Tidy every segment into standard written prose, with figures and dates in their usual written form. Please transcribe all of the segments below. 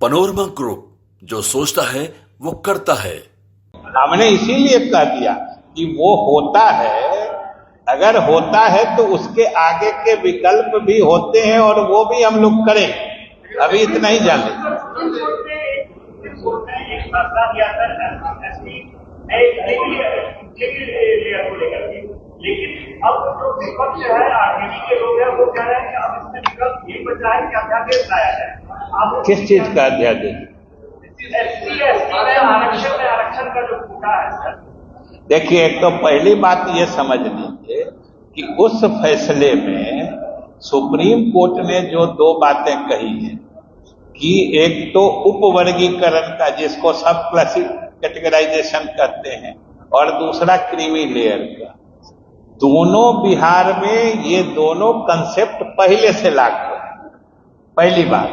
Panorama group, जो सोचता है वो करता है। हमने इसीलिए कह दिया कि वो होता है, अगर होता है तो उसके आगे के विकल्प भी होते हैं और वो भी हम लोग करें। अभी इतना ही जान लें। लेकिन अब जो विपक्ष है, आरजेडी के लोग हैं, वो कह रहे हैं कि अब इसमें विकल्प ये बचा है कि अध्यादेश लाया जाए। किस चीज का अध्यादेश? आरक्षण का जो कोटा है सर। देखिए, एक तो पहली बात ये समझ लीजिए कि उस फैसले में सुप्रीम कोर्ट ने जो दो बातें कही हैं कि एक तो उपवर्गीकरण का, जिसको सब कैटेगराइजेशन कहते हैं, और दूसरा क्रीमी लेयर का, दोनों बिहार में ये दोनों कंसेप्ट पहले से लागू है। पहली बात।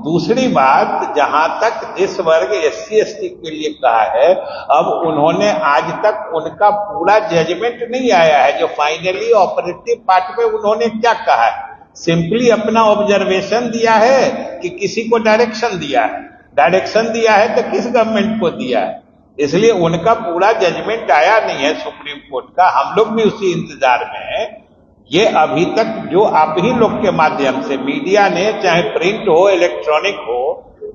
दूसरी बात, जहां तक जिस वर्ग SC ST के लिए कहा है, अब उन्होंने आज तक उनका पूरा जजमेंट नहीं आया है। जो फाइनली ऑपरेटिव पार्ट में उन्होंने क्या कहा है, सिंपली अपना ऑब्जर्वेशन दिया है कि किसी को डायरेक्शन दिया है। डायरेक्शन दिया है तो किस गवर्नमेंट को दिया है, इसलिए उनका पूरा जजमेंट आया नहीं है सुप्रीम कोर्ट का। हम लोग भी उसी इंतजार में हैं। ये अभी तक जो आप ही लोग के माध्यम से मीडिया ने, चाहे प्रिंट हो इलेक्ट्रॉनिक हो,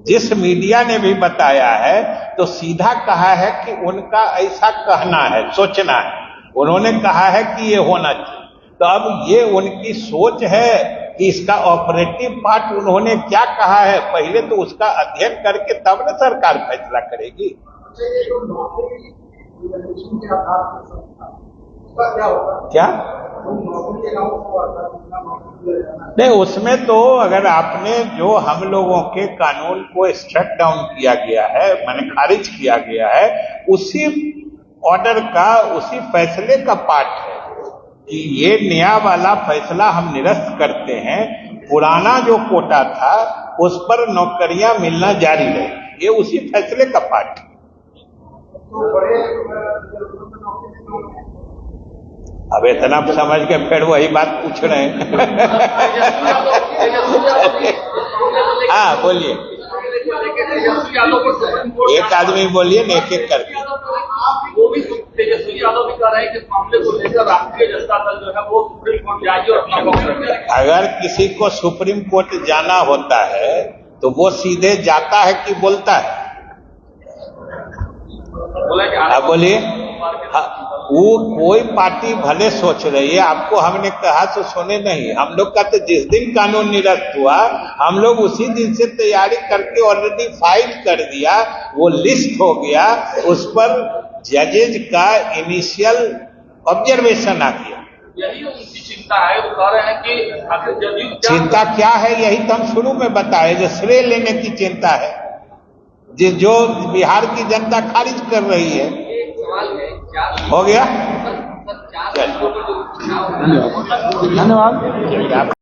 जिस मीडिया ने भी बताया है, तो सीधा कहा है कि उनका ऐसा कहना है, सोचना है। उन्होंने कहा है कि ये होना चाहिए। तो अब ये उनकी सोच है कि इसका ऑपरेटिव पार्ट उन्होंने क्या कहा है, पहले तो उसका अध्ययन करके तब न सरकार फैसला करेगी। क्या नहीं, उसमें तो अगर आपने जो हम लोगों के कानून को स्ट्रक डाउन किया गया है, माने खारिज किया गया है, उसी ऑर्डर का, उसी फैसले का पार्ट है कि ये नया वाला फैसला हम निरस्त करते हैं। पुराना जो कोटा था उस पर नौकरियां मिलना जारी रहे, ये उसी फैसले का पार्ट है। अब इतना समझ के फिर वही बात पूछ रहे हैं। हाँ बोलिए, एक आदमी बोलिए न, एक एक करके। वो भी तेजस्वी यादव भी कह रहे हैं कि मामले को लेकर राष्ट्रीय जनता दल जो है वो सुप्रीम कोर्ट जाएगी और अपना पक्ष रखेगी। अगर किसी को सुप्रीम कोर्ट जाना होता है तो वो सीधे जाता है कि बोलता है? बोलिए। वो कोई पार्टी भले सोच रही है, आपको हमने कहा तो सुने नहीं। हम लोग का तो जिस दिन कानून निरस्त हुआ, हम लोग उसी दिन से तैयारी करके ऑलरेडी फाइल कर दिया। वो लिस्ट हो गया, उस पर जजेज का इनिशियल ऑब्जर्वेशन आ गया। यही उनकी चिंता है। वो कह रहे हैं कि आखिर जदयू चिंता क्या है, यही तो हम शुरू में बताए, जो श्रेय लेने की चिंता है, जो बिहार की जनता खारिज कर रही है। हो गया। धन्यवाद।